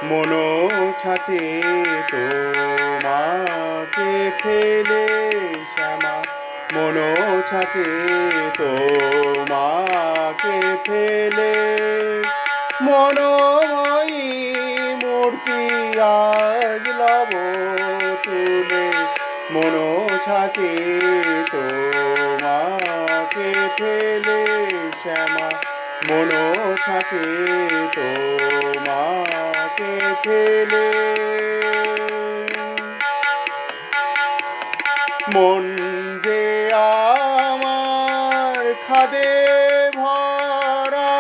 মনো ছাঁচে তোমাকে ফেলে শ্যামা মনো ছাঁচে তোমাকে ফেলে মনোময়ী মূর্তি আজ লব তুলে মনো ছাঁচে তোমাকে ফেলে শ্যামা মনো ছাঁচে তোমাকে ফেলে মন যে আমার খাদে ভরা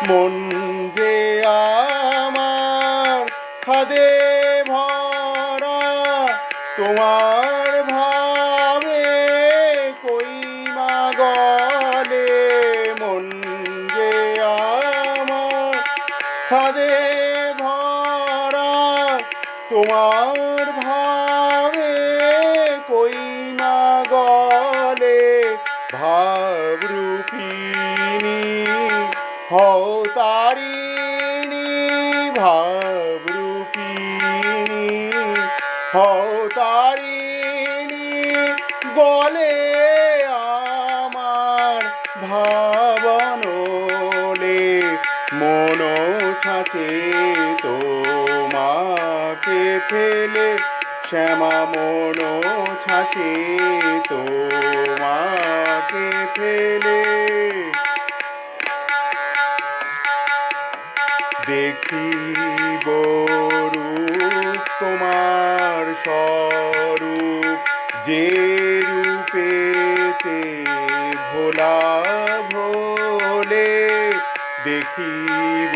মন যে আমার খাদে ভরা তোমার ভাবে কই মা গলে মন যে আমার খাদে ভরা তোমার ভাবে কই মা গলে ভাবরূপিণী হও তারিণী ভাবরূপিণী হও তারিণী গলে আমার ভাবনলে মনো ছাঁচে তোমাকে ফেলে শ্যামা মনো ছাঁচে তোমাকে ফেলে দেখিব রূপ তোমার স্বরূপ যে রূপেতে ভোলা ভোলে দেখিব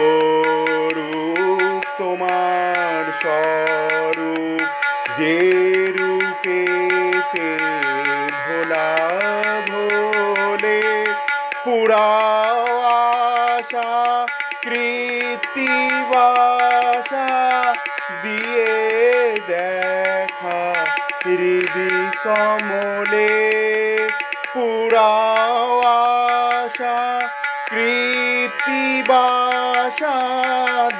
রূপ তোমার স্বরূপ যে রূপেতে ভোলা ভোলে পুরাও আশা কৃত্তিবাসা দিয়ে দেখা হৃদি কমলে পুরাও আশা কৃত্তিবাসা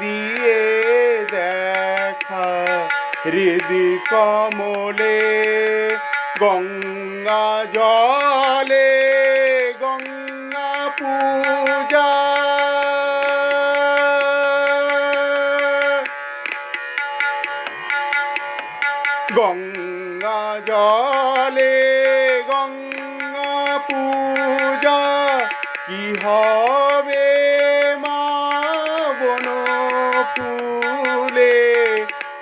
দিয়ে দেখা হৃদি কমলে গঙ্গা জলে গঙ্গা পূজা গঙ্গা জলে গঙ্গা পূজা কি হবে মা বন ফুলে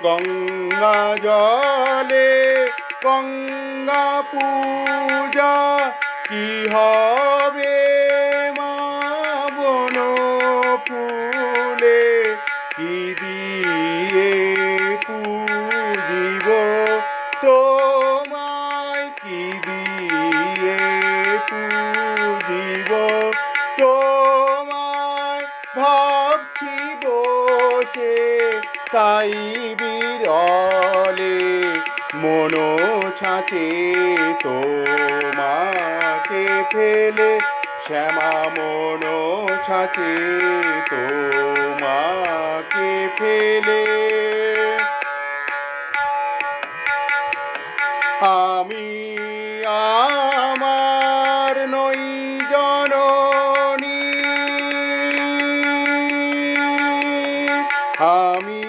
গঙ্গা জলে গঙ্গা পূজা কি হবে মা বন ফুলে কি দিয়ে পুজিব তোমায় কি দিয়ে পুজিব তোমায় ভাবছি বসে তাই বিরলে মনো ছাঁচে তোমাকে ফেলে শ্যামা মনো ছাঁচে তোমাকে ফেলে আমি আমার নই জননী আমি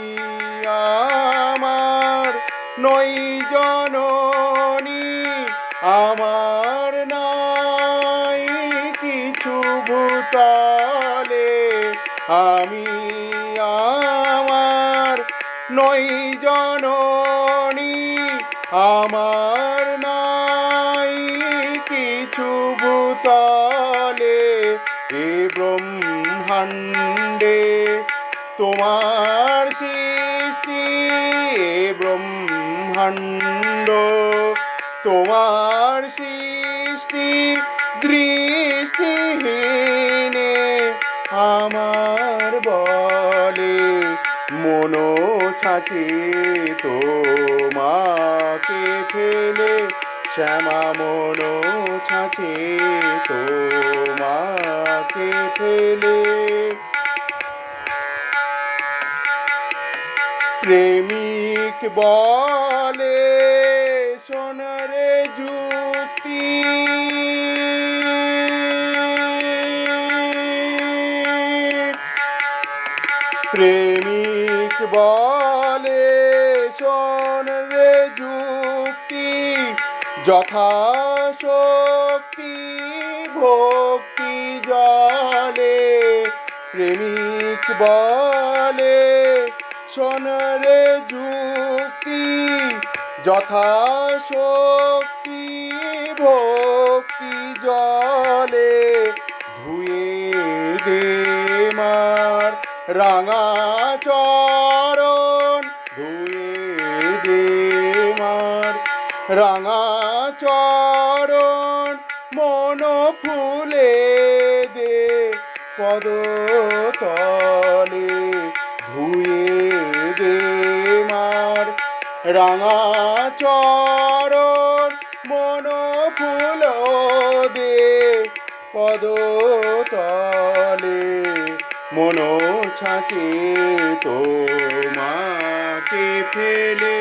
আমার নই জননী আমার নাই কিছু ভূতলে আমি আমার নই জননী আমার নাই কিছু ভূতলে এ ব্রহ্মাণ্ডে তোমার সৃষ্টি এ ব্রহ্মাণ্ড তোমার সৃষ্টি দৃষ্টিহীনে আমার বলে মনো ছাঁচে তোমাকে ফেলে শ্যামা মনো ছাঁচে তো ফেলে প্রেমিক বলে সোনারে যুক্তি প্রেমিক বলে সোনারে যুক্তি যথাশক্তি ভক্তি জলে প্রেমিক বলে সোনারে যুক্তি যথাশক্তি ভক্তি জলে ধুয়ে দে মার রাঙা চরণ ধুয়ে দে মার রাঙা চরণ মন ফুলে দে পদতলে ধুয়ে দে মার রাঙা চরণ মন ফুল দে পদতলে মন ছাঁচে তোমাকে ফেলে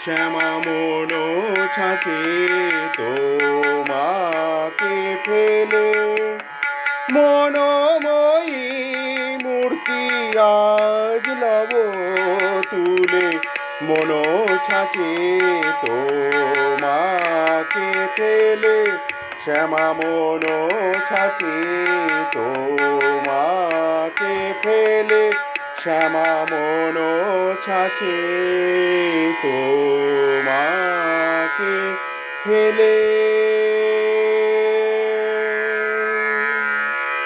শ্যামা মন ছাঁচে তোমাকে ফেলে মনোময়ী মূর্তি আজ লব তুলে মন ছাঁচে তোমাকে ফেলে শ্যামা মন ছাঁচে তোমাকে ফেলে শ্যামা মন ছাঁচে তোমাকে ফেলে